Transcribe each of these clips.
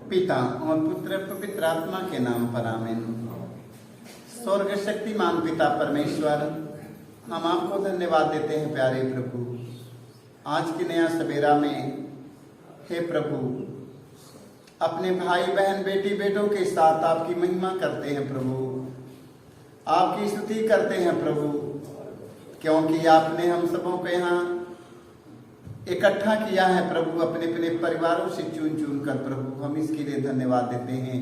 पिता और पुत्र पवित्र आत्मा के नाम पर आमीन। स्वर्ग शक्तिमान पिता परमेश्वर, हम आपको धन्यवाद देते हैं प्यारे प्रभु, आज की नया सवेरा में। हे प्रभु, अपने भाई बहन बेटी बेटों के साथ आपकी महिमा करते हैं प्रभु, आपकी स्तुति करते हैं प्रभु, क्योंकि आपने हम सबों को यहाँ इकट्ठा किया है प्रभु, अपने अपने परिवारों से चुन चुन कर प्रभु, हम इसके लिए धन्यवाद देते हैं।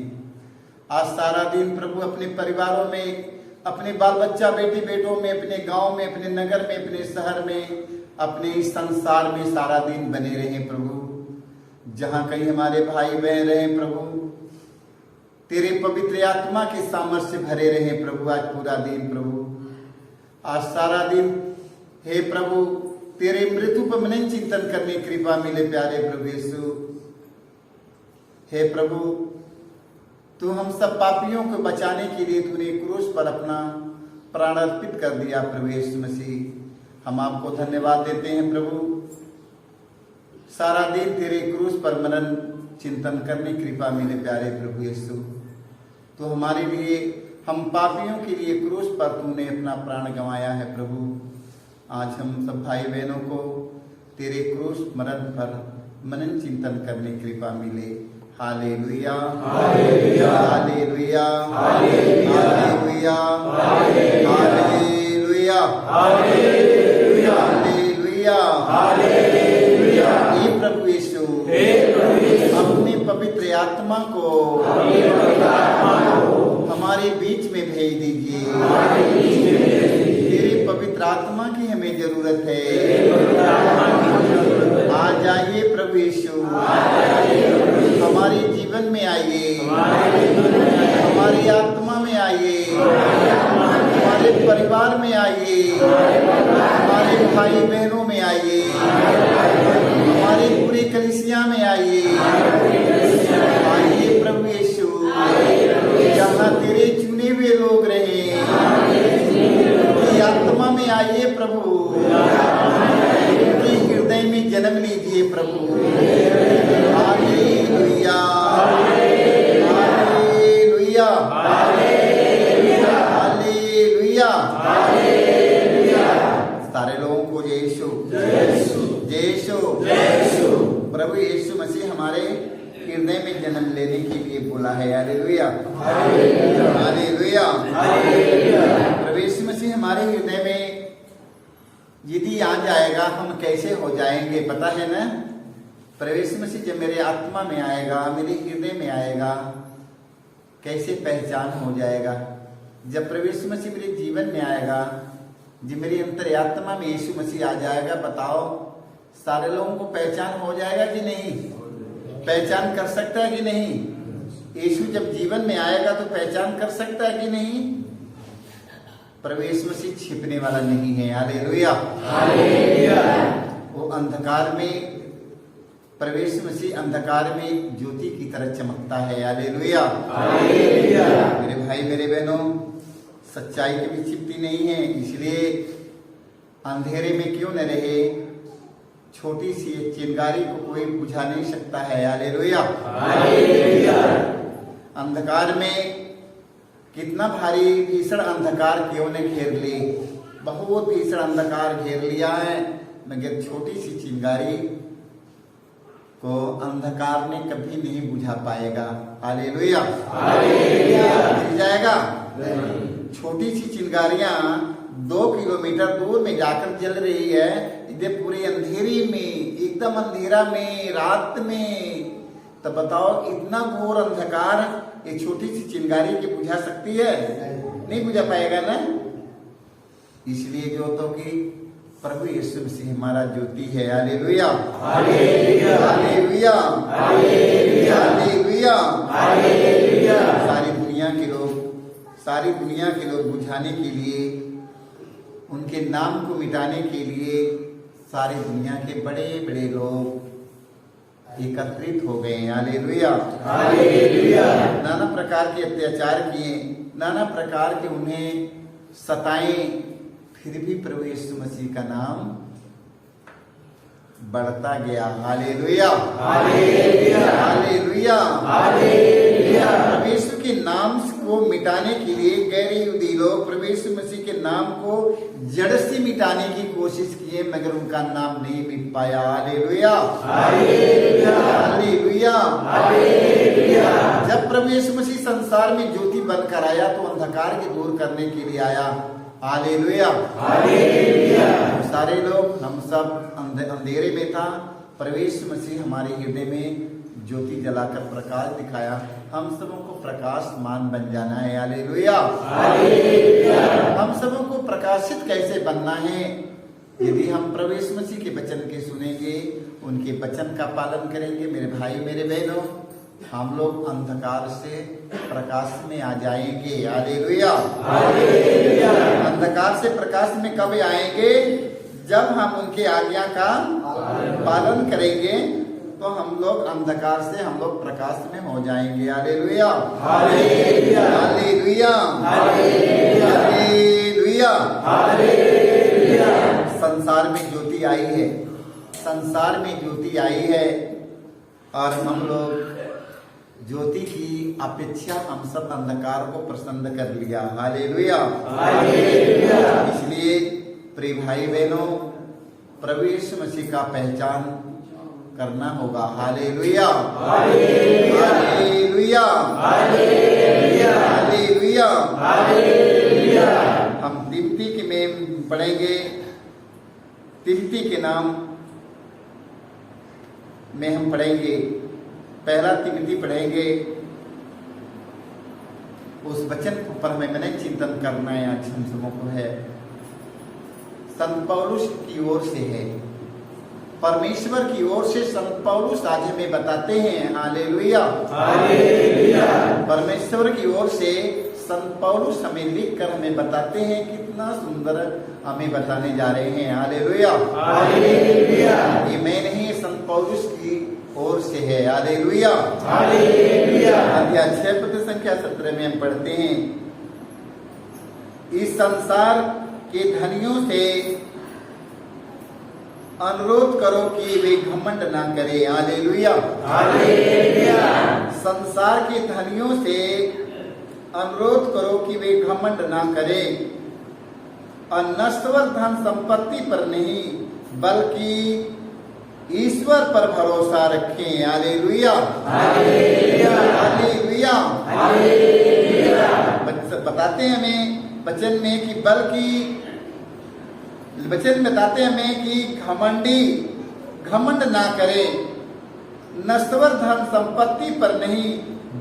आज सारा दिन प्रभु अपने परिवारों में, अपने बाल बच्चा बेटी बेटों में, अपने गांव में, अपने नगर में, अपने शहर में, अपने इस संसार में सारा दिन बने रहे प्रभु। जहां कहीं हमारे भाई बहन रहे प्रभु, तेरे पवित्र आत्मा के सामर्थ्य से भरे रहे प्रभु। आज पूरा दिन प्रभु, आज सारा दिन हे प्रभु, तेरे मृत्यु पर मनन चिंतन करने की कृपा मिले प्यारे प्रभु यीशु। हे प्रभु, तू हम सब पापियों को बचाने के लिए तूने क्रूस पर अपना प्राण अर्पित कर दिया प्रभु यीशु मसीह। हम आपको धन्यवाद देते हैं प्रभु, सारा दिन तेरे क्रूस पर मनन चिंतन करने की कृपा मिले प्यारे प्रभु यीशु। तो हमारे लिए, हम पापियों के लिए क्रूस पर तूने अपना प्राण गंवाया है प्रभु। आज हम सब भाई बहनों को तेरे क्रूस मरण पर मनन चिंतन करने की कृपा मिले। Hallelujah, hallelujah, hallelujah, hallelujah, hallelujah, hallelujah, hallelujah. हे प्रभु यीशु, अपने पवित्र आत्मा को हमारे बीच में भेज दीजिए। तेरे पवित्र आत्मा की हमें जरूरत है। आ जाइए प्रभु यीशु, हमारे जीवन में आइए, हमारी आत्मा में आइए, हमारे परिवार में आइए, हमारे भाई बहनों में आइए, हमारी पूरी कलीसिया में आइए। आइए प्रभु यीशु, जहाँ तेरे चुने हुए लोग रहे, आत्मा में आइए प्रभु, उनके हृदय में जन्म लीजिए प्रभु। Hallelujah, hallelujah, hallelujah, hallelujah. सारे लोगों को जय यीशु, जय यीशु। प्रभु यीशु मसीह हमारे हृदय में जन्म लेने के लिए बोला है। Hallelujah, hallelujah. प्रभु यीशु मसीह हमारे हृदय में यदि आ जाएगा, हम कैसे हो जाएंगे पता है ना? प्रभु यीशु मसीह जब मेरे आत्मा में आएगा, मेरे हृदय में आएगा, कैसे पहचान हो जाएगा? जब प्रभु यीशु मसीह मेरे जीवन में आएगा, जब मेरी अंतर्यात्मा में यीशु मसीह आ जाएगा, बताओ सारे लोगों को पहचान हो जाएगा कि नहीं? पहचान कर सकता है कि नहीं? यीशु जब जीवन में आएगा तो पहचान कर सकता है कि नहीं? प्रभु यीशु मसीह छिपने वाला नहीं है। Hallelujah, hallelujah. वो अंधकार में, प्रभु यीशु मसीह अंधकार में ज्योति की तरह चमकता है। Hallelujah, hallelujah. मेरे भाई मेरे बहनों, सच्चाई कभी छिपती नहीं है, इसलिए अंधेरे में क्यों न रहे, छोटी सी चिंगारी को कोई बुझा नहीं सकता है। Hallelujah, hallelujah. अंधकार में कितना भारी भीषण अंधकार क्यों ने घेर ली, बहुत भीषण अंधकार घेर लिया है, मगर छोटी सी चिंगारी को अंधकार ने कभी नहीं बुझा पाएगा। Hallelujah, hallelujah. बुझ जाएगा? छोटी सी चिंगारियां 2 किलोमीटर दूर में जाकर जल रही है, इधर पूरे अंधेरे में, एकदम अंधेरा में, रात में, तो बताओ इतना घोर अंधकार ये छोटी सी चिंगारी की बुझा सकती है? नहीं बुझा पाएगा ना। इसलिए ज्योतों की प्रभु यीशु मसीह हमारा ज्योति है। Hallelujah, hallelujah, hallelujah, hallelujah, hallelujah. सारी दुनिया के लोग बुझाने के लिए, उनके नाम को मिटाने के लिए सारी दुनिया के बड़े बड़े लोग एकत्रित हो गए। Hallelujah, hallelujah. नाना प्रकार के अत्याचार किए, नाना प्रकार के उन्हें सताएं, फिर भी प्रभु यीशु मसीह का नाम बढ़ता गया। Hallelujah, hallelujah, hallelujah, hallelujah. प्रभु यीशु के नाम को मिटाने के लिए गैर यहूदी लोग प्रभु यीशु मसीह के नाम को जड़ से मिटाने की कोशिश किए, मगर उनका नाम नहीं मिट पाया। Hallelujah, hallelujah, hallelujah, hallelujah. जब प्रभु यीशु मसीह संसार में ज्योति बनकर आया तो अंधकार के दूर करने के लिए आया। Hallelujah, hallelujah. सारे लोग, हम सब अंधेरे में था, प्रभु यीशु मसीह हमारे हृदय में ज्योति जलाकर प्रकाश दिखाया। हम सबों को प्रकाशमान बन जाना है। Hallelujah, hallelujah. हम सबों को प्रकाशित कैसे बनना है? यदि हम प्रभु यीशु मसीह के वचन के सुनेंगे, उनके वचन का पालन करेंगे, मेरे भाई मेरे बहनों, हम लोग अंधकार से प्रकाश में आ जाएंगे। Hallelujah, hallelujah. अंधकार से प्रकाश में कब आएंगे? जब हम उनके आज्ञा का पालन करेंगे तो हम लोग अंधकार से हम लोग प्रकाश में हो जाएंगे। Hallelujah, hallelujah, hallelujah, hallelujah, hallelujah, hallelujah. संसार में ज्योति आई है, संसार में ज्योति आई है, और हम लोग ज्योति की अपेक्षा हम सब अंधकार को पसंद कर लिया। Hallelujah, hallelujah. इसलिए प्रिय भाई बहनों, प्रभु यीशु मसीह का पहचान करना होगा। Hallelujah, hallelujah, hallelujah, hallelujah, hallelujah, hallelujah. हम तिमोथी के में पढ़ेंगे, तिमोथी के नाम में हम पढ़ेंगे, पहला तिमोथी पढ़ेंगे। उस वचन पर मैंने चिंतन करना है, आज हम सबों को है, संत पौलुस की ओर से है, परमेश्वर की ओर से संत पौलुस आज हमें बताते हैं। Hallelujah, hallelujah. परमेश्वर की ओर से संत पौलुस हमें लिखकर हमें बताते हैं, कितना सुंदर हमें बताने जा रहे हैं। Hallelujah, hallelujah. ये मैं नहीं, संत पौलुस की ओर से है। Hallelujah, hallelujah. अध्याय 6 पद संख्या 17 में हम पढ़ते हैं, इस संसार के धनियों से अनुरोध करो कि वे घमंड ना करें। Hallelujah, hallelujah. संसार के धनियों से अनुरोध करो कि वे घमंड ना करें, और नश्वर धन संपत्ति पर नहीं बल्कि ईश्वर पर भरोसा रखें। Hallelujah, hallelujah, hallelujah, hallelujah. बताते हैं हमें वचन में कि वचन बताते हैं हमें कि घमंड ना करें, नश्वर धन संपत्ति पर नहीं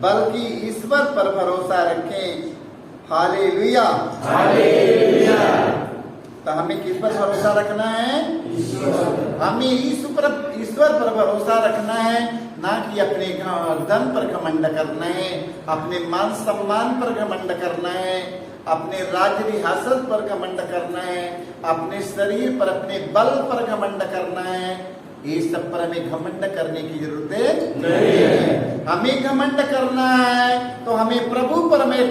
बल्कि ईश्वर पर भरोसा रखें। Hallelujah, hallelujah. तो हमें किस पर भरोसा रखना है? हमें ईश्वर पर भरोसा रखना है, ना कि अपने धन पर घमंड करना है, अपने मान सम्मान पर घमंड करना है, अपने राज्य रियासत पर घमंड करना है, अपने शरीर पर, अपने बल पर घमंड करना है। ये सब पर हमें घमंड करने की जरूरत नहीं है। हमें घमंड करना है तो हमें प्रभु पर हमें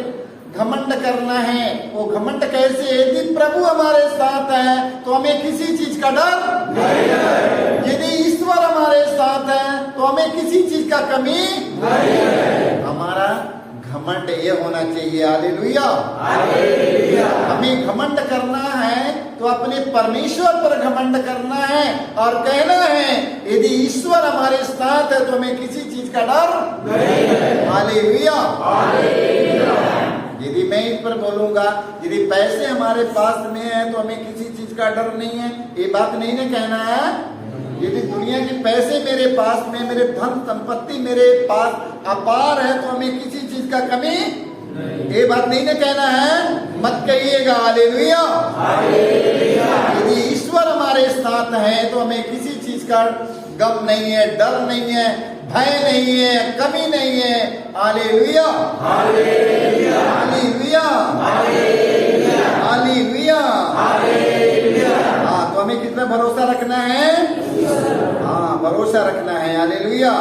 घमंड करना है। वो घमंड कैसे? यदि प्रभु हमारे साथ है तो हमें किसी चीज का डर नहीं है। यदि ईश्वर हमारे साथ है तो हमें किसी चीज का कमी नहीं है। हमारा घमंड ये होना चाहिए। Hallelujah, hallelujah. हमें घमंड करना है तो अपने परमेश्वर पर घमंड करना है और कहना है, यदि ईश्वर हमारे साथ है तो हमें किसी चीज का डर नहीं है। Hallelujah, hallelujah. यदि मैं इस पर बोलूंगा, यदि पैसे हमारे पास में है तो हमें किसी चीज का डर नहीं है, ये बात नहीं ना कहना है। यदि दुनिया के पैसे मेरे पास में, मेरे धन संपत्ति मेरे पास अपार है तो हमें किसी चीज का कमी ये बात नहीं ना कहना है। मत कहिएगा। Hallelujah, hallelujah. यदि ईश्वर हमारे साथ है तो हमें किसी चीज का गम नहीं है, डर नहीं है, भय नहीं है, कमी नहीं है। Hallelujah, hallelujah, hallelujah, hallelujah, hallelujah. हाँ, तो हमें कितना भरोसा रखना है? हाँ, भरोसा रखना है। हालेलुया,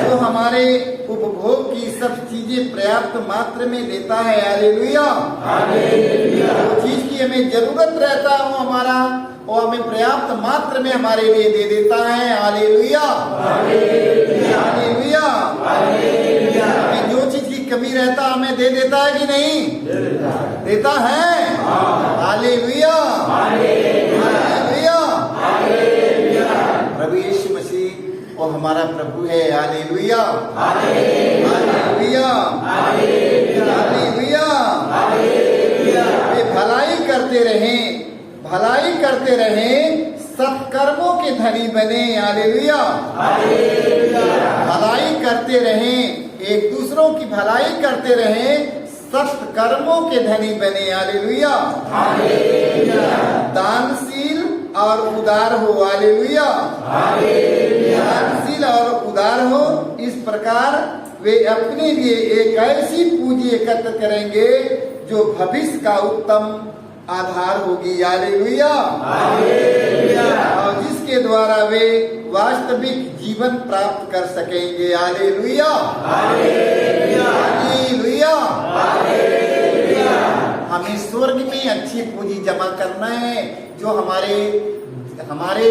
जो हमारे उपभोग की सब चीजें पर्याप्त मात्रा में देता है। Hallelujah, hallelujah. जो चीज की हमें जरूरत रहता है वो हमारा वो हमें पर्याप्त मात्रा में हमारे लिए दे देता है। Hallelujah, hallelujah. हमें जो चीज की कमी रहता हमें दे देता है कि नहीं? देता है। Hallelujah, hallelujah. प्रभु यीशु मसीह वो हमारा प्रभु है। Hallelujah, hallelujah, hallelujah. वे भलाई करते रहें, भलाई करते रहें, सत्कर्मों के धनी बने। हालेलुया, भलाई करते रहें, एक दूसरों की भलाई करते रहें, सत्कर्मों के धनी बने। हालेलुया, दानशील और उदार हो। हालेलुया, दानशील और उदार हो। इस प्रकार वे अपने लिए एक ऐसी पूंजी एकत्र करेंगे जो भविष्य का उत्तम आधार होगी। हालेलुया, और जिसके द्वारा वे वास्तविक जीवन प्राप्त कर सकेंगे। Hallelujah, hallelujah. हमें स्वर्ग में अच्छी पूंजी जमा करना है, जो हमारे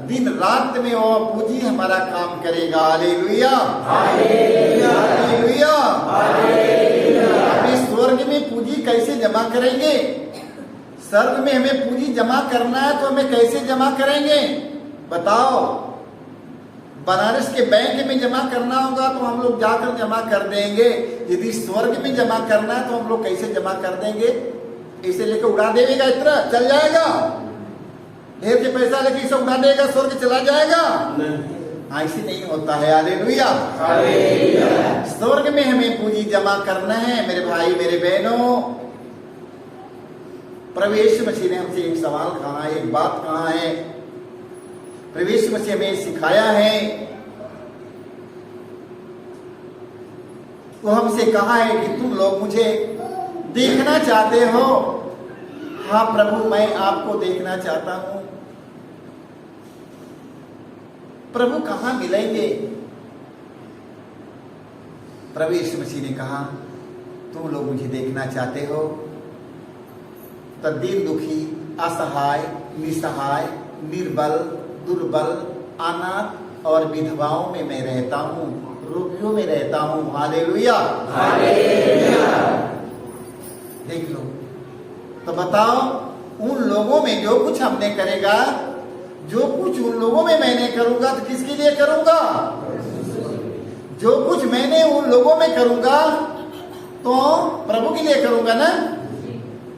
दिन रात में वो पूंजी हमारा काम करेगा। Hallelujah, hallelujah. हमें स्वर्ग में पूंजी कैसे जमा करेंगे? स्वर्ग में हमें पूंजी जमा करना है तो हमें कैसे जमा करेंगे बताओ? बनारस के बैंक में जमा करना होगा तो हम लोग जाकर जमा कर देंगे। यदि स्वर्ग में जमा करना है तो हम लोग कैसे जमा कर देंगे? ऐसे लेकर उड़ा देगा, इतना चल जाएगा, ढेर के पैसा लेके इसे उड़ा देगा, स्वर्ग चला जाएगा? ऐसे नहीं होता है। हालेलुया, स्वर्ग में हमें पूंजी जमा करना है। मेरे भाई मेरे बहनों, प्रभु यीशु मसीह ने हमसे एक सवाल कहा है, एक बात कहा है। प्रभु यीशु मसीह हमें सिखाया है, वो हमसे कहा है कि तुम लोग मुझे देखना चाहते हो। हाँ प्रभु, मैं आपको देखना चाहता हूं। प्रभु कहाँ मिलेंगे? प्रभु यीशु मसीह ने कहा, तुम लोग मुझे देखना चाहते हो तो दीन दुखी, असहाय, निसहाय, निर्बल, दुर्बल, अनाथ और विधवाओं में मैं रहता हूँ, रोगियों में रहता हूँ। Hallelujah, hallelujah. देख लो तो बताओ, उन लोगों में जो कुछ हमने करेगा, जो कुछ उन लोगों में मैंने करूंगा तो किसके लिए करूंगा? जो कुछ मैंने उन लोगों में करूंगा तो प्रभु के लिए करूंगा ना।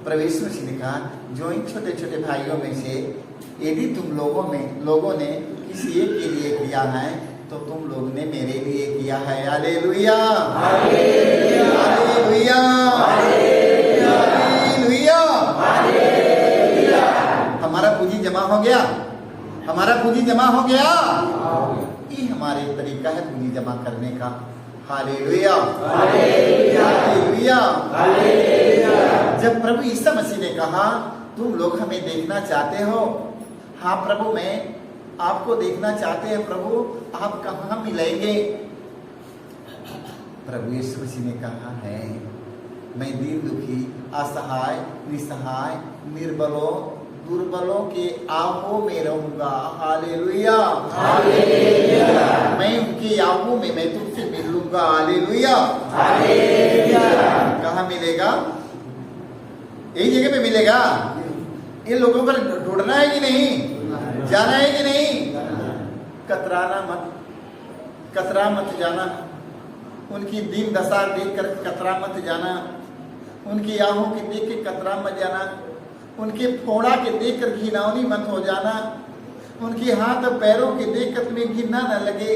प्रभु यीशु मसीह ने कहा, जो इन छोटे छोटे भाइयों में से यदि तुम लोगों ने किसी एक के लिए किया है तो तुम लोग ने मेरे लिए किया है। Hallelujah, hallelujah, hallelujah. हमारा पूंजी जमा हो गया, हमारा पूंजी जमा हो गया। ये हमारे तरीका है पूंजी जमा करने का। Hallelujah, hallelujah, hallelujah. जब प्रभु यीशु मसीह ने कहा, तुम लोग हमें देखना चाहते हो। हाँ प्रभु, मैं आपको देखना चाहते हैं। प्रभु, आप कहाँ मिलेंगे? प्रभु यीशु मसीह ने कहा है, मैं दीन दुखी, असहाय, निसहाय, निर्बलों, दुर्बलों के आहों में रहूंगा। Hallelujah, hallelujah. मैं उनके आहों में मैं तुमसे मिलूंगा। Hallelujah, hallelujah. कहाँ मिलेगा? एक जगह पे मिलेगा। इन लोगों पर ढूंढना है कि नहीं? जाना है कि नहीं? कतराना मत, कतरा मत जाना। उनकी दीन दशा देख कर कतरा मत जाना। उनकी आहों की देख के कतरा मत जाना। उनके फोड़ा के देख कर घिनौनी मत हो जाना। उनके हाथ और पैरों के देख कर तुम्हें घिनना न लगे।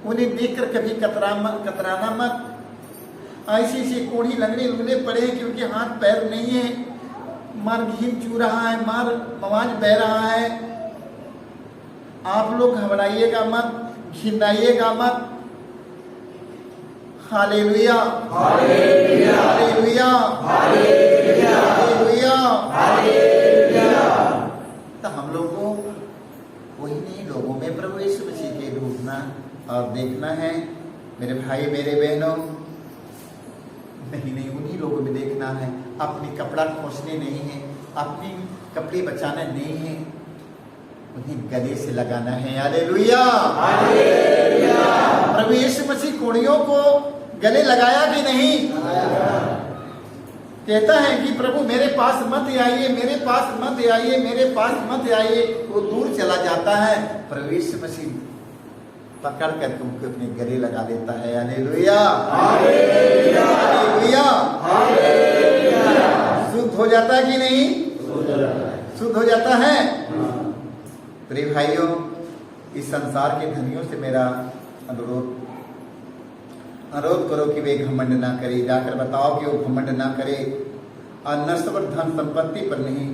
उन्हें देख कर कभी कतराना मत। ऐसी ऐसी कोढ़ी लगने लुगने पड़े हैं कि उनके हाथ पैर नहीं है, मार घिन चू रहा है, मार मवाज बह रहा है। आप लोग घबराइएगा मत, घिनाइएगा मत। Hallelujah, hallelujah, hallelujah, hallelujah, hallelujah, hallelujah. तो हम लोग को वही नहीं लोगों में प्रभु यीशु मसीह के ढूंढना और देखना है। मेरे भाई मेरे बहनों, नहीं उन्हीं लोगों में देखना है। अपनी कपड़ा खोसने नहीं है, अपनी कपड़े बचाना नहीं है, उन्हें गले से लगाना है। हालेलुया। प्रभु यीशु मसीह कोड़ियों को गले लगाया कि नहीं? कहता है कि प्रभु मेरे पास मत आइए, मेरे पास मत आइए, मेरे पास मत आइए। वो दूर चला जाता है, प्रभु यीशु मसीह पकड़ करके उनको अपने गले लगा देता है। हालेलुया। हालेलुया। शुद्ध हो जाता है कि नहीं? शुद्ध हो जाता है। प्रिय भाइयों, इस संसार के धनियों से मेरा अनुरोध करो कि वे घमंड ना करे। जाकर बताओ कि वो घमंड ना करे, और नश्वर धन संपत्ति पर नहीं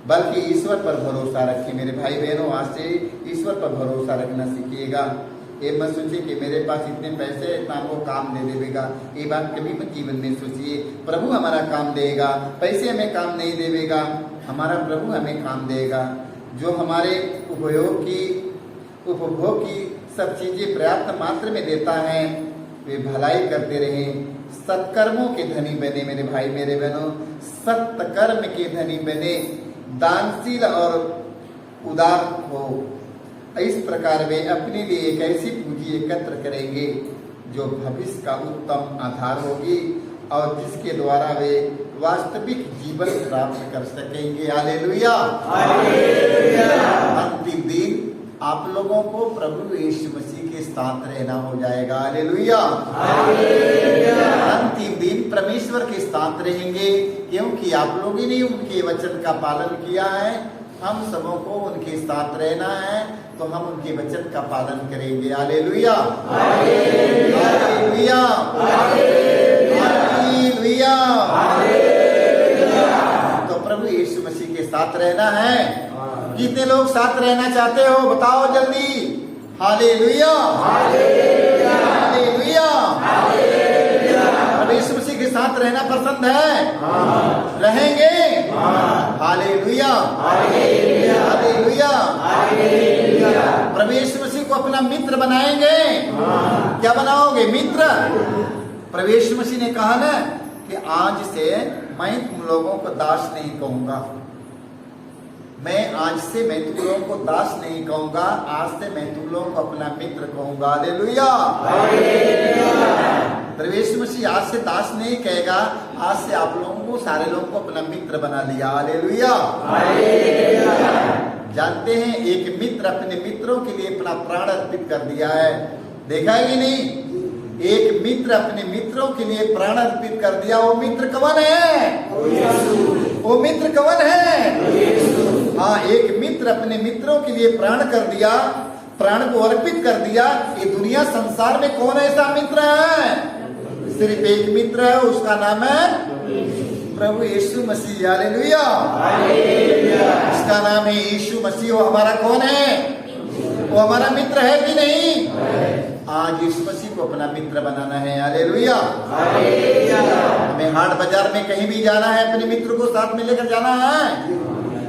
बल्कि ईश्वर पर भरोसा रखे। मेरे भाई बहनों, आज से ईश्वर पर भरोसा रखना सीखिएगा। ये मत सोचिए कि मेरे पास इतने पैसे है, इतना वो काम दे देगा। ये बात कभी मत जीवन में सोचिए। प्रभु हमारा काम देगा, पैसे हमें काम नहीं देगा, हमारा प्रभु हमें काम देगा। जो हमारे उपभोग की सब चीजें पर्याप्त मात्रा में देता है, वे भलाई करते रहे, सत्कर्मों के धनी बने। मेरे भाई मेरे बहनों, सत्कर्म के धनी बने, दानशील और उदार हो। इस प्रकार वे अपने लिए एक ऐसी पूंजी एकत्र करेंगे जो भविष्य का उत्तम आधार होगी और जिसके द्वारा वे वास्तविक जीवन प्राप्त कर सकेंगे। हालेलुया। अंतिम दिन आप लोगों को प्रभु यीशु मसीह के साथ रहना हो जाएगा। हालेलुया। अंतिम दिन परमेश्वर के साथ रहेंगे, क्योंकि आप लोगों ने उनके वचन का पालन किया है। हम सबों को उनके साथ रहना है, तो हम उनके वचन का पालन करेंगे। हालेलुया। हालेलुया। हालेलुया। तो प्रभु यीशु मसीह के साथ रहना है। कितने लोग साथ रहना चाहते हो? बताओ जल्दी। हालेलुया। हालेलुया। प्रभु यीशु मसीह के साथ रहना पसंद है? रहेंगे। हालेलुया। हालेलुया। प्रभु यीशु मसीह को अपना मित्र बनाएंगे। क्या बनाओगे? मित्र। प्रभु यीशु मसीह ने कहा ना कि आज से मैं तुम लोगों को दास नहीं कहूंगा, आज से मैं तुम लोगों को दास नहीं कहूंगा, आज से मैं तुम लोगों को अपना मित्र कहूंगा। हालेलुया। प्रभु यीशु मसीह आज से दास नहीं कहेगा, आज से आप लोगों को, सारे लोगों को अपना मित्र बना लिया। हालेलुया। जानते हैं, एक मित्र अपने मित्रों के लिए अपना प्राण अर्पित कर दिया है। देखा है कि नहीं? एक मित्र अपने मित्रों के लिए प्राण अर्पित कर दिया। वो मित्र कौन है? वो मित्र कौन है? हाँ, एक मित्र अपने मित्रों के लिए प्राण कर दिया, प्राण को अर्पित कर दिया। ये दुनिया संसार में कौन ऐसा मित्र है? सिर्फ एक मित्र है, उसका नाम है प्रभु यीशु मसीह। हालेलुया। उसका नाम है यीशु मसीह। वो हमारा कौन है? वो हमारा मित्र है कि नहीं? आज यीशु मसीह को अपना मित्र बनाना है। हालेलुया। हमें हाट बाजार में कहीं भी जाना है, अपने मित्र को साथ में लेकर जाना है।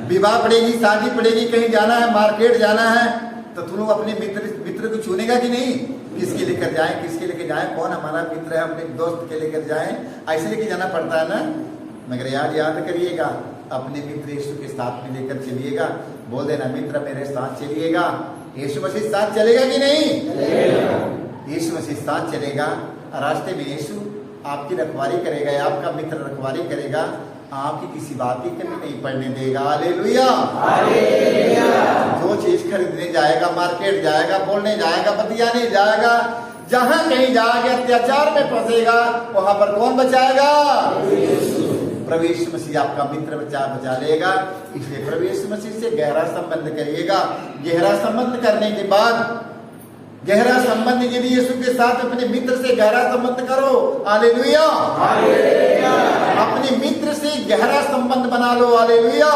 विवाह पड़ेगी, शादी पड़ेगी, कहीं जाना है, मार्केट जाना है, तो तुम लोग अपने मित्र को चुनेगा कि नहीं? किसके लेकर जाएं, किसके लेकर जाएं, कौन हमारा मित्र है, अपने दोस्त के लेकर जाएं। ऐसे लेके जाना पड़ता है ना। मगर याद करिएगा, अपने मित्र यीशु के साथ में लेकर चलिएगा। बोल देना, मित्र मेरे साथ चलिएगा। यीशु मसीह साथ चलेगा कि नहीं? यीशु मसीह साथ चलेगा। रास्ते में यीशु आपकी रखवाली करेगा, आपका मित्र रखवाली करेगा, आपकी किसी बात की कमी नहीं पड़ने देगा। हालेलुया। जो चीज खरीदने जाएगा, मार्केट जाएगा, बोलने जाएगा, बतियाने जाएगा, जहां कहीं जाएगा, अत्याचार में फंसेगा, वहां पर कौन बचाएगा? प्रभु यीशु मसीह आपका मित्र बचा लेगा। इसलिए प्रभु यीशु मसीह से गहरा संबंध करिएगा। गहरा संबंध करने के बाद, गहरा संबंध यदि यीशु के साथ अपने मित्र से गहरा संबंध करो। हालेलुया। अपने मित्र से गहरा संबंध बना लो। हालेलुया।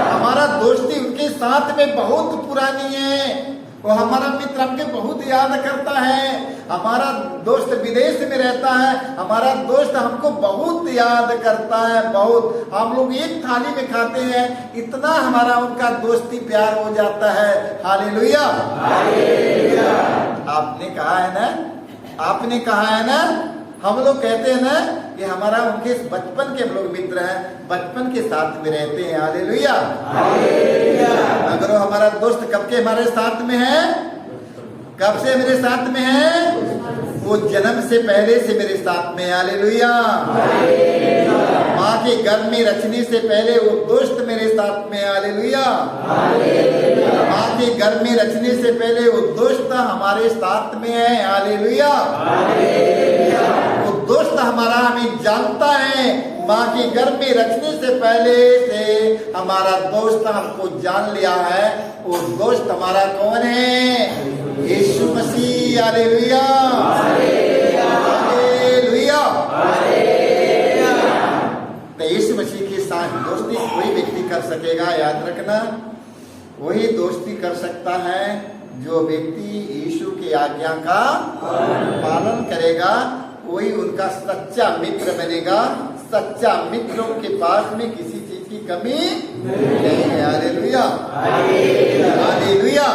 हमारा दोस्ती उनके साथ में बहुत पुरानी है। वो हमारा मित्र हमके बहुत याद करता है। हमारा दोस्त विदेश में रहता है, हमारा दोस्त हमको बहुत याद करता है। बहुत, हम लोग एक थाली में खाते हैं, इतना हमारा उनका दोस्ती प्यार हो जाता है। हालेलुया। आपने कहा है ना, हम लोग कहते हैं ना कि हमारा उनके बचपन के हम लोग मित्र हैं, बचपन के साथ में रहते हैं। हालेलुया। अगर वो हमारा दोस्त कब के हमारे साथ में है, कब से मेरे साथ में है, वो जन्म से पहले से मेरे साथ में। हालेलुया। माँ के गर्भ में रचने से पहले वो दोस्त मेरे साथ में। हालेलुया। माँ के गर्भ में रचने से पहले वो दोस्त हमारे साथ में है। हालेलुया। वो दोस्त हमारा हमें जानता है। माँ के गर्भ में रचने से पहले से हमारा दोस्त हमको जान लिया है। वो दोस्त हमारा कौन है? यीशु मसीह। हालेलुया। हालेलुया। तो यीशु मसीह के साथ दोस्ती कोई व्यक्ति कर सकेगा, याद रखना। वही दोस्ती कर सकता है जो व्यक्ति यीशु की आज्ञा का पालन करेगा, वही उनका सच्चा मित्र बनेगा। सच्चा मित्रों के पास में किसी चीज की कमी नहीं है। हालेलुया। हालेलुया।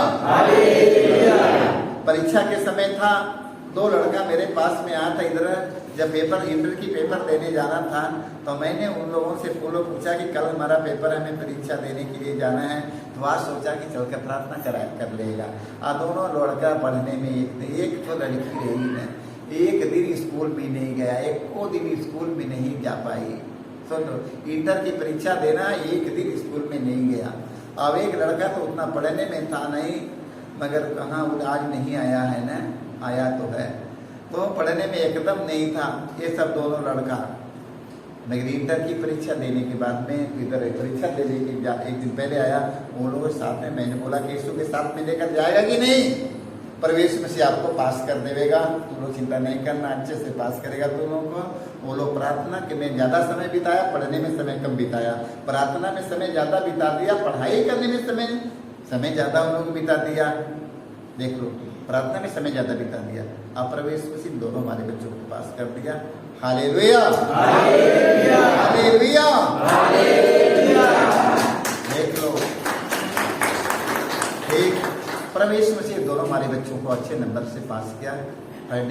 परीक्षा के समय था, दो लड़का मेरे पास में आया था इधर, जब इंटर की पेपर देने जाना था, तो मैंने उन लोगों से पूछा कि कल हमारा पेपर है, हमें परीक्षा देने के लिए जाना है। तो आज सोचा कि चलकर प्रार्थना कर लेगा। दोनों लड़का पढ़ने में एक तो लड़की रही है, एक दिन स्कूल में नहीं गया, एक को दिन स्कूल में नहीं जा पाई। सुनो, इंटर की परीक्षा देना, एक दिन स्कूल में नहीं गया। अब एक लड़का तो उतना पढ़ने में था नहीं, मगर कहाँ वो आज नहीं आया है ना, आया तो है, तो पढ़ने में एकदम नहीं था। ये सब दोनों लड़का मगर इंटर की परीक्षा देने के बाद में इधर परीक्षा देने के एक दिन पहले आया। वो लोगों के साथ में मैंने बोला कि यीशु के साथ में लेकर जाएगा कि नहीं, प्रवेश में से आपको पास कर देगा, तुम लोग चिंता नहीं करना, अच्छे से पास करेगा तुम लोगों को। वो लोग प्रार्थना के में ज्यादा समय बिताया, पढ़ने में समय कम बिताया। प्रार्थना में समय ज्यादा बिता दिया, पढ़ाई करने में समय ज्यादा उन लोगों बिता दिया। देख लो, प्रार्थना में समय ज्यादा बिता दिया, अब प्रवेश में से दोनों हमारे बच्चों को पास कर दिया। हालेलुया। हालेलुया। देख लो, ठीक, प्रवेश में से दोनों हमारे बच्चों को अच्छे नंबर से पास किया, फर्स्ट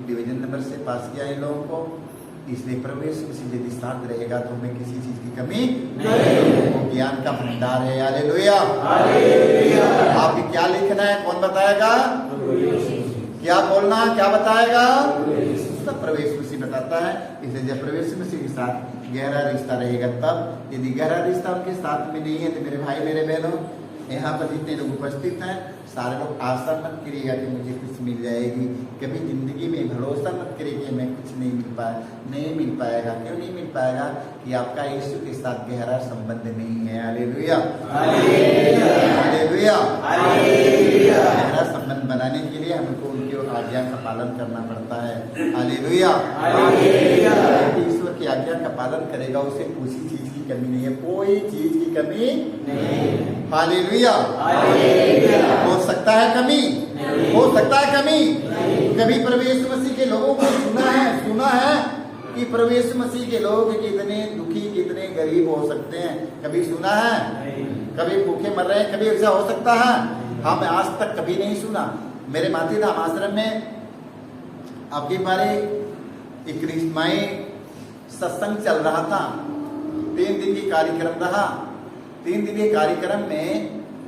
डिवीजन नंबर से पास किया इन लोगों को। इसलिए प्रवेश में से यदि साथ रहेगा तो हमें किसी चीज की कमी नहीं, ज्ञान का भंडार है। हालेलुया। आपकी क्या लिखना है, कौन बताएगा? क्या बोलना, क्या बताएगा? सब प्रवेश में से बताता है। इसलिए जब प्रवेश में से के साथ गहरा रिश्ता रहेगा, तब यदि गहरा रिश्ता उनके साथ में नहीं है तो मेरे भाई मेरे बहनों, यहाँ पर जितने लोग उपस्थित हैं, सारे लोग आशा मत करिएगा कि मुझे कुछ मिल जाएगी। कभी जिंदगी में भरोसा मत करिए कि हमें कुछ नहीं मिल पाएगा। क्यों नहीं मिल पाएगा? कि आपका यीशु के साथ गहरा संबंध नहीं है। हालेलुया। हालेलुया। गहरा संबंध बनाने के लिए हमको उनकी आज्ञा का पालन करना पड़ता है। हालेलुया। ईश्वर की आज्ञा का पालन करेगा, उसे किसी चीज की कमी नहीं है, कोई चीज की कमी नहीं। हालेलुया। हो सकता है कमी, हो सकता है कमी। कभी प्रभु यीशु मसीह के लोगों को सुना है कि प्रभु यीशु मसीह के लोग कितने दुखी, कितने गरीब हो सकते हैं। कभी सुना है? कभी भूखे मर रहे हैं, कभी ऐसा हो सकता है? हम आज तक कभी नहीं सुना। मेरे माती धाम आश्रम में अब की बारी एक क्रिस्माई सत्संग चल रहा था, 3 दिन की कार्यक्रम रहा। 3 दिन के कार्यक्रम में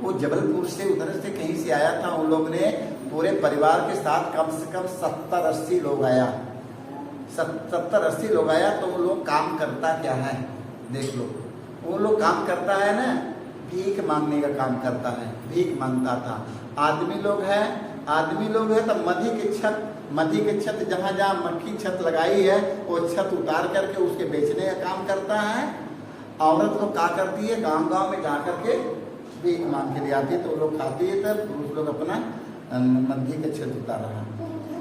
वो जबलपुर से उधर से कहीं से आया था। उन लोग ने पूरे परिवार के साथ कम से कम 70-80 लोग आया, 70-80 लोग आया। तो वो लोग काम करता क्या है, देख लो, वो लोग काम करता है ना, भीख मांगने का काम करता है, भीख मांगता था। आदमी लोग है तो मध्य के छत जहाँ जहाँ मक्खी छत लगाई है, वो छत उतार करके उसके बेचने का काम करता है। औरत लोग क्या करती है, गांव में जा करके भीख मांग के ले आती है, तो वो लोग खाती है, तब पुरुष लोग अपना मध्य के छत उतार रहा।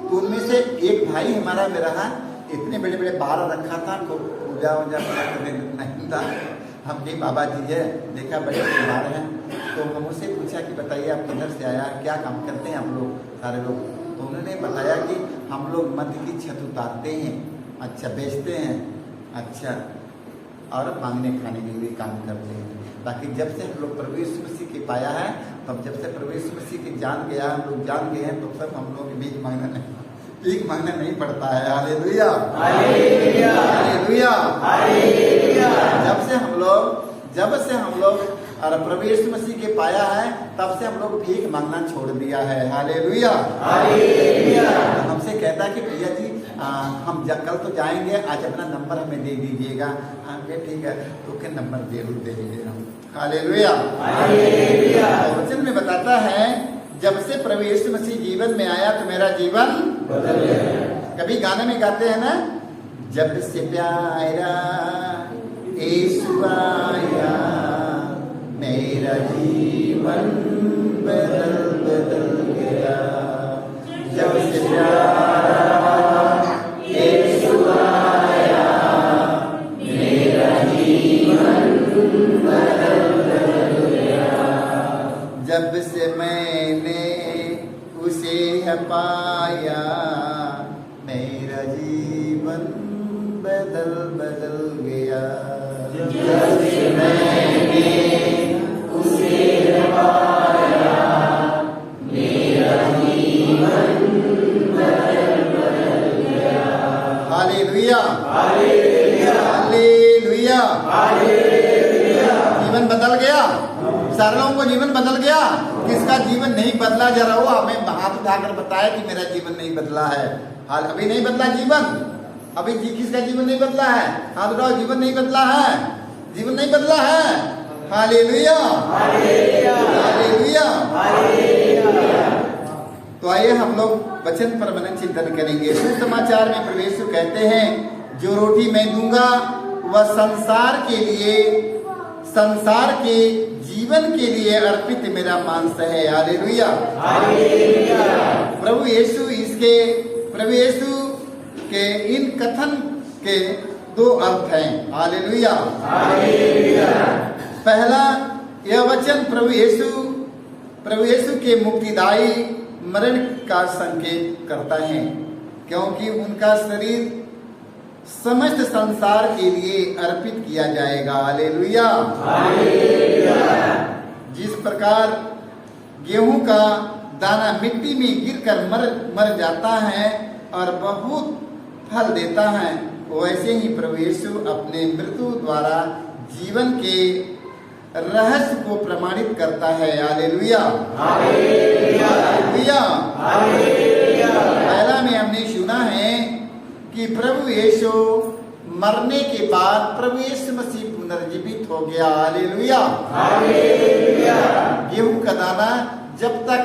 तो उनमें से एक भाई हमारा में रहा, इतने बड़े बड़े बाल रखा था, तो पूजा वूजा करने नहीं था। हम भी बाबा जी है, देखा बड़े बाल हैं, तो हम उससे पूछा कि बताइए आप किधर से आया, क्या काम करते हैं आप लोग सारे लोग? तो उन्होंने बताया कि हम लोग मध्य की छत उतारते हैं, अच्छा बेचते हैं, अच्छा और मांगने खाने के लिए काम करते हैं। ताकि जब से हम लोग प्रभु यीशु मसीह के पाया है, तब जब से प्रभु यीशु मसीह के जान गया, हम लोग जान गए हैं, तो सब हम लोग भीख मांगना भीख मांगना नहीं पड़ता है। Hallelujah, hallelujah, hallelujah, hallelujah. जब से हम लोग और प्रभु यीशु मसीह के पाया है, तब से हम लोग भीख मांगना छोड़ दिया है। Hallelujah, hallelujah. तो हमसे कहता है कि भैया जी हम कल तो जाएंगे, आज अपना नंबर हमें दे दीजिएगा। हाँ भैया ठीक है, तो क्या नंबर जरूर दे दीजिए हम। Hallelujah, hallelujah. तो वचन में बताता है जब से प्रभु यीशु मसीह जीवन में आया तो मेरा जीवन बदल गया। कभी गाने में गाते हैं ना, जब से प्यारा यीशु आया मेरा जीवन बदल बदल गया। जब से प्यारा यीशु आया मेरा जीवन बदल बदल गया। जब से मैंने उसे पाया मेरा जीवन बदल बदल गया। जब से मैंने उसे पाया मेरा जीवन बदल बदल गया। Hallelujah, hallelujah, hallelujah, hallelujah. जीवन बदल गया। सारे लोगों को जीवन बदल गया। किसका जीवन नहीं बदला, जरा वो हमें हाथ उठाकर बताया कि मेरा जीवन नहीं बदला है। हाल अभी नहीं बदला जीवन, अभी किसका जीवन नहीं बदला है? हाथ उठाओ, जीवन नहीं बदला है, जीवन नहीं बदला है। Hallelujah, hallelujah, hallelujah. हालेलुया। तो आइए हम लोग वचन पर मनन चिंतन करेंगे। सुसमाचार में प्रभु यीशु कहते हैं, जो रोटी मैं दूंगा वह संसार के जीवन के लिए अर्पित मेरा मांस है। Hallelujah, hallelujah. प्रभु यीशु के इन कथन के दो अर्थ हैं। Hallelujah, hallelujah. पहला, यह वचन प्रभु यीशु के मुक्तिदायी मरण का संकेत करता है, क्योंकि उनका शरीर समस्त संसार के लिए अर्पित किया जाएगा। Hallelujah, hallelujah. जिस प्रकार गेहूं का दाना मिट्टी में गिरकर मर जाता है और बहुत फल देता है, वैसे ही प्रभु यीशु अपने मृत्यु द्वारा जीवन के रहस्य को प्रमाणित करता है। Hallelujah, hallelujah, hallelujah, hallelujah. पहला में हमने सुना है कि प्रभु यीशु मरने के बाद प्रभु यीशु मसीह पुनर्जीवित हो गया। Hallelujah, hallelujah. गेहूं का दाना जब तक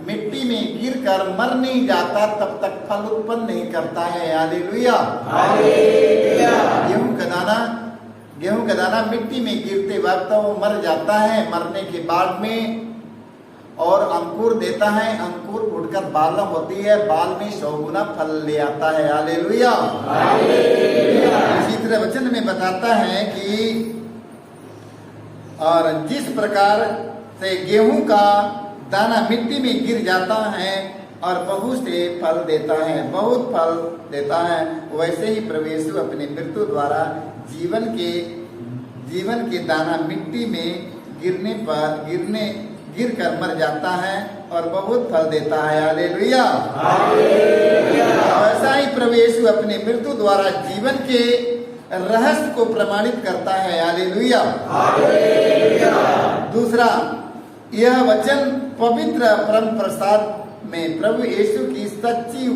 मिट्टी में गिरकर मर नहीं जाता तब तक फल उत्पन्न नहीं करता है। Hallelujah, hallelujah. गेहूं का दाना मिट्टी में गिरते वक्त वो मर जाता है, मरने के बाद में और अंकुर देता है, अंकुर उठकर बाल होती है, बाल में 100 गुना फल ले आता है। Hallelujah, hallelujah. इसी तरह वचन में बताता है कि और जिस प्रकार से गेहूं का दाना मिट्टी में गिर जाता है और बहुत से फल देता है, बहुत फल देता है, वैसे ही प्रभु यीशु अपने मृत्यु द्वारा जीवन के दाना मिट्टी में गिर कर मर जाता है और बहुत फल देता है। Hallelujah, hallelujah. वैसा ही प्रभु यीशु अपने मृत्यु द्वारा जीवन के रहस्य को प्रमाणित करता है। Hallelujah, hallelujah. दूसरा, यह वचन पवित्र परम प्रसाद में प्रभु यीशु की सच्ची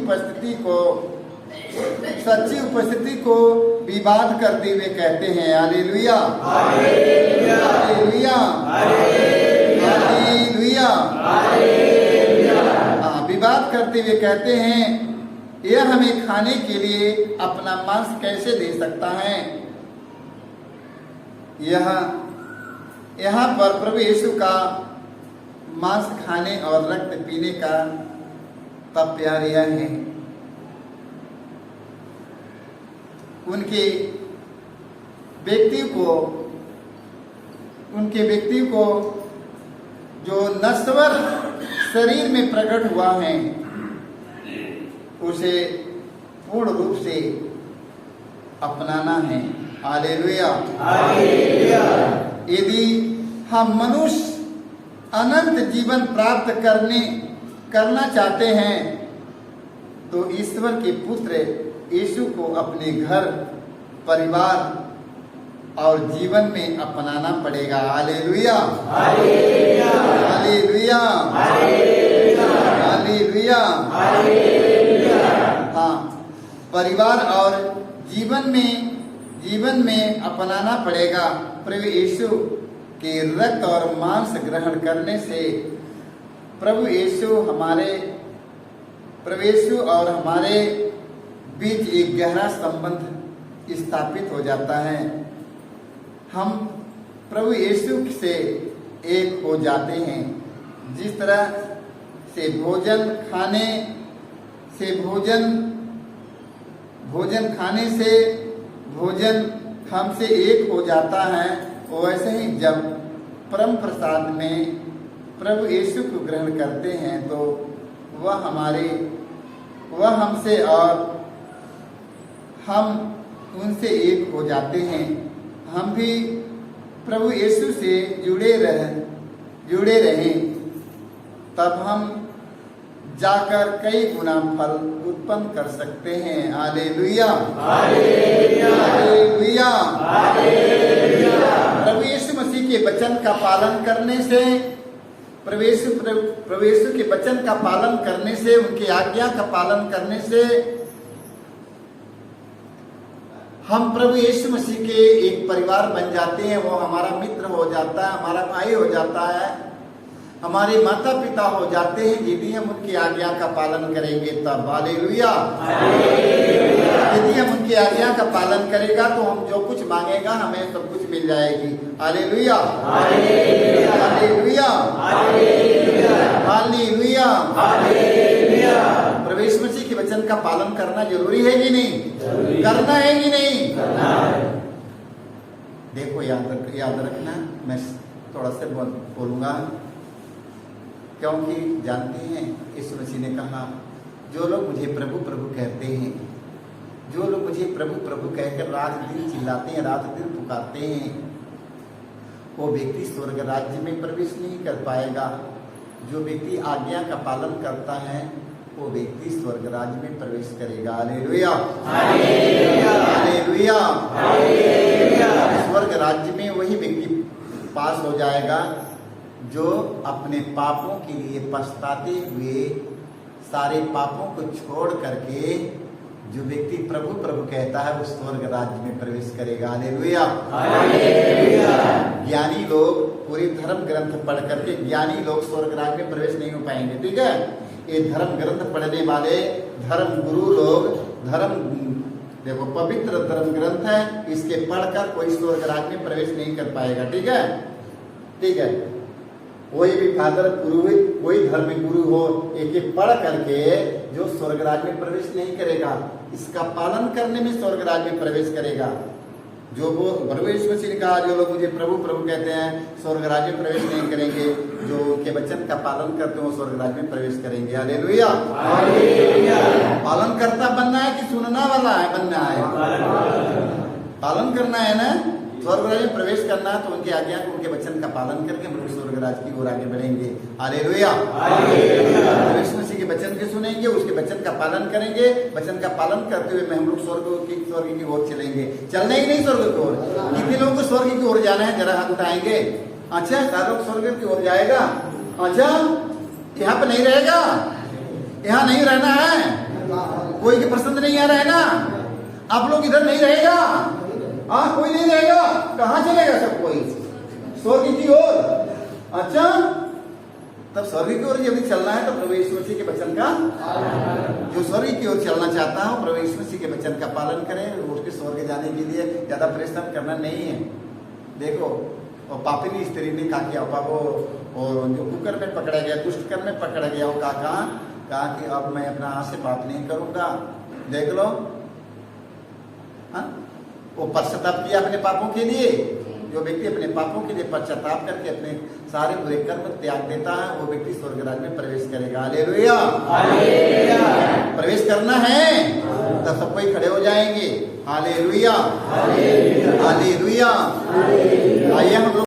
उपस्थिति को विवाद करते हुए कहते हैं। Hallelujah, hallelujah, hallelujah, hallelujah, hallelujah. विवाद करते हुए कहते हैं, यह हमें खाने के लिए अपना मांस कैसे दे सकता है। यहाँ पर प्रभु यीशु का मांस खाने और रक्त पीने का तात्पर्य यह है, उनके व्यक्ति को जो नश्वर शरीर में प्रकट हुआ है उसे पूर्ण रूप से अपनाना है। Hallelujah, hallelujah. यदि हम मनुष्य अनंत जीवन प्राप्त करना चाहते हैं तो ईश्वर के पुत्र यीशु को अपने घर, परिवार और जीवन में अपनाना पड़ेगा। Hallelujah, hallelujah, hallelujah, hallelujah, hallelujah. हाँ, परिवार और जीवन में अपनाना पड़ेगा। प्रभु यीशु के रक्त और मांस ग्रहण करने से प्रभु यीशु और हमारे बीच एक गहरा संबंध स्थापित हो जाता है। हम प्रभु यीशु से एक हो जाते हैं। जिस तरह से भोजन खाने से भोजन हमसे एक हो जाता है, वैसे ही जब परम प्रसाद में प्रभु यीशु को ग्रहण करते हैं तो वह हमसे और हम उनसे एक हो जाते हैं। हम भी प्रभु यीशु से जुड़े रहें, तब हम जाकर कई गुना फल उत्पन्न कर सकते हैं। Hallelujah, hallelujah, hallelujah. हालेलुया। प्रभु यीशु मसीह के वचन का पालन करने से, प्रभु यीशु के वचन का पालन करने से, उनकी आज्ञा का पालन करने से हम प्रभु यीशु मसीह के एक परिवार बन जाते हैं। वो हमारा मित्र हो जाता है, हमारा भाई हो जाता है, हमारे माता पिता हो जाते हैं यदि हम उनकी आज्ञा का पालन करेंगे तब। हालेलुया, यदि हम उनकी आज्ञा का पालन करेगा तो हम जो कुछ मांगेगा हमें सब कुछ मिल जाएगी। Hallelujah, hallelujah, hallelujah, hallelujah. प्रभु यीशु मसीह के वचन का पालन करना जरूरी है कि नहीं? करना है कि नहीं? देखो, याद रखना, मैं थोड़ा सा बोलूंगा क्योंकि जानते हैं यीशु मसीह ने कहा, जो लोग मुझे प्रभु प्रभु कहते हैं, जो लोग मुझे प्रभु प्रभु कहकर रात दिन चिल्लाते हैं, रात दिन पुकारते हैं, वो व्यक्ति स्वर्ग राज्य में प्रवेश नहीं कर पाएगा। जो व्यक्ति आज्ञा का पालन करता है वो व्यक्ति स्वर्ग राज्य में प्रवेश करेगा। Hallelujah, hallelujah, hallelujah. स्वर्ग राज्य में वही व्यक्ति पास हो जाएगा जो अपने पापों के लिए पछताते हुए सारे पापों को छोड़ करके जो व्यक्ति प्रभु प्रभु कहता है वो स्वर्ग राज्य में प्रवेश करेगा। Hallelujah, hallelujah. ज्ञानी लोग पूरे धर्म ग्रंथ पढ़ करके ज्ञानी लोग स्वर्ग राज्य में प्रवेश नहीं हो पाएंगे। ठीक है, ये धर्म ग्रंथ पढ़ने वाले धर्म गुरु लोग, देखो पवित्र धर्म ग्रंथ है, इसके पढ़कर कोई स्वर्ग राज्य में प्रवेश नहीं कर पाएगा। ठीक है, ठीक है। कोई भी फादर गुरु, कोई धर्म गुरु हो, एक पढ़ करके जो स्वर्ग राज्य में प्रवेश नहीं करेगा, इसका पालन करने में स्वर्ग राज्य में प्रवेश करेगा। जो वो प्रभु यीशु मसीह ने कहा, जो लोग मुझे प्रभु प्रभु कहते हैं स्वर्ग राज्य में प्रवेश नहीं करेंगे, जो उनके वचन का पालन करते हैं वो स्वर्ग राज्य में प्रवेश करेंगे। Hallelujah, hallelujah. पालन करता बनना है कि सुनना वाला है बनना है? पालन करना है ना। स्वर्ग राज्य में प्रवेश करना है तो उनकी आज्ञा को, उनके वचन का पालन करके हम लोग स्वर्ग राज्य की ओर आगे बढ़ेंगे। Hallelujah, hallelujah. यीशु मसीह के वचन के सुनेंगे, उसके वचन का पालन करेंगे, वचन का पालन करते हुए हम लोग स्वर्ग की ओर चलेंगे। चलना ही नहीं स्वर्ग की ओर। कितने लोगों को स्वर्ग की ओर जाना है? जरा हाथ उठाएंगे। अच्छा, सारे लोग स्वर्ग की ओर जाएगा। अच्छा, यहाँ पे नहीं रहेगा, यहाँ नहीं रहना है, कोई की पसंद नहीं आ रहा है ना, आप लोग इधर नहीं रहेगा। कोई नहीं रहेगा, कहाँ चलेगा सब? कोई स्वर्ग की ओर। अच्छा, तब स्वर्ग की ओर यदि चलना है तो प्रभु यीशु मसीह के वचन का, जो स्वर्ग की ओर चलना चाहता है प्रभु यीशु मसीह के वचन का पालन करें। उसके स्वर्ग जाने के लिए ज्यादा परिश्रम करना नहीं है। देखो, और पापिनी स्त्री ने कहा कि अपा वो जो कुकर में पकड़ा गया, दुष्ट कर में पकड़ा गया, वो कहा कि अब मैं अपना हाथ से पाप नहीं करूंगा। देख लो, वो पश्चाताप किया अपने पापों के लिए। जो व्यक्ति अपने पापों के लिए पश्चाताप करके अपने सारे बुरे कर्म त्याग देता है वो व्यक्ति स्वर्ग राज्य में प्रवेश करेगा। Hallelujah, hallelujah. प्रवेश करना है तब सब कोई खड़े हो जाएंगे। Hallelujah, hallelujah, hallelujah. आइए हम लोग